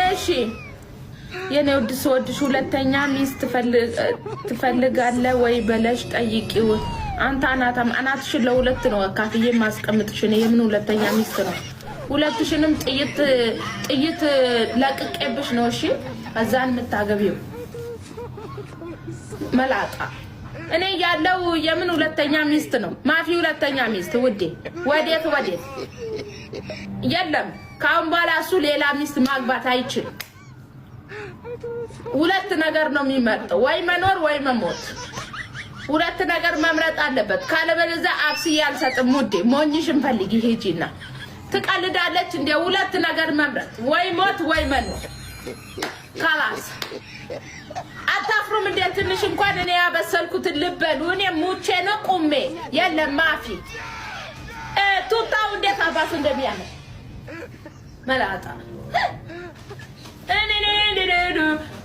እሺ የኔ ውድ ስወድሽ ሁለተኛ ሚስት ትፈልጋለህ ወይ በለሽ ጠይቂው። አንተ አናትሽን ለሁለት ነው አካፍዬ ማስቀምጥሽ ነው። የምን ሁለተኛ ሚስት ነው? ሁለትሽንም ጥይት ለቅቄብሽ ነው። እሺ አዛን የምታገቢው መላጣ እኔ ያለው የምን ሁለተኛ ሚስት ነው? ማፊ ሁለተኛ ሚስት ውዴ። ወዴት የለም። ካሁን በኋላ እሱ ሌላ ሚስት ማግባት አይችልም። ሁለት ነገር ነው የሚመርጠው፣ ወይ መኖር ወይ መሞት። ሁለት ነገር መምረጥ አለበት። ካለበለዚያ አብስዬ አልሰጥም ውዴ። ሞኝሽን ፈልጊ ሂጂና። ትቀልዳለች እንደ ሁለት ነገር መምረጥ፣ ወይ ሞት ወይ መኖር። ካላስ አታፍሩም እንደ ትንሽ እንኳን እኔ ያበሰልኩት ልበሉ። እኔ ሙቼ ነው ቁሜ። የለም ማፊ ቱታው እንዴት አባቱ እንደሚያምር መላጣ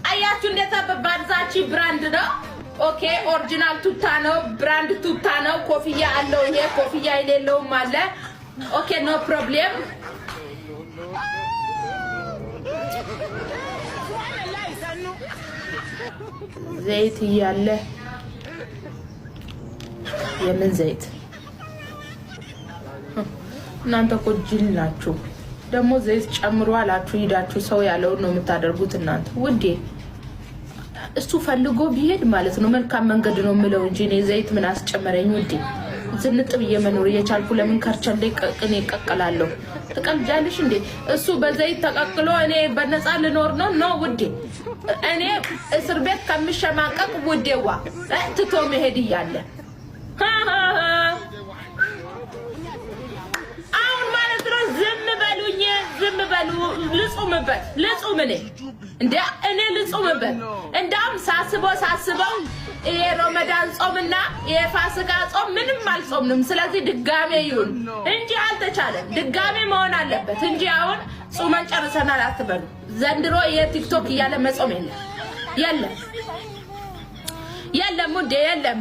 አያችሁ እንዴት ባርዛቺ ብራንድ ነው። ኦኬ ኦሪጂናል ቱታ ነው፣ ብራንድ ቱታ ነው። ኮፍያ አለው። ይሄ ኮፍያ የሌለውም አለ። ኦኬ ኖ ፕሮብሌም። ዘይት እያለ የምን ዘይት? እናንተ እኮ ጅል ናችሁ። ደግሞ ዘይት ጨምሮ አላችሁ ሄዳችሁ ሰው ያለውን ነው የምታደርጉት እናንተ ውዴ። እሱ ፈልጎ ቢሄድ ማለት ነው መልካም መንገድ ነው የምለው እንጂ እኔ ዘይት ምን አስጨመረኝ ውዴ? ዝንጥ ብዬ መኖር እየቻልኩ ለምን ከርቸሌ ቀቅኔ ቀቅላለሁ? ትቀልጃለሽ እንዴ? እሱ በዘይት ተቀቅሎ እኔ በነፃ ልኖር ነው? ኖ ውዴ። እኔ እስር ቤት ከምሸማቀቅ ውዴዋ ትቶ መሄድ እያለ አሁን ማለት ነው ዝም በሉኝ፣ ዝም በሉ። ልጹም እኔ እንዴ እኔ ልጹምበት። እንዳውም ሳስበው ይሄ ረመዳን ጾምና የፋሲካ ጾም ምንም አልጾምንም። ስለዚህ ድጋሜ ይሁን እንጂ አልተቻለም። ድጋሜ መሆን አለበት እንጂ አሁን ጾመን ጨርሰናል አትበሉ። ዘንድሮ የቲክቶክ እያለ መጾም የለም ውዴ የለም።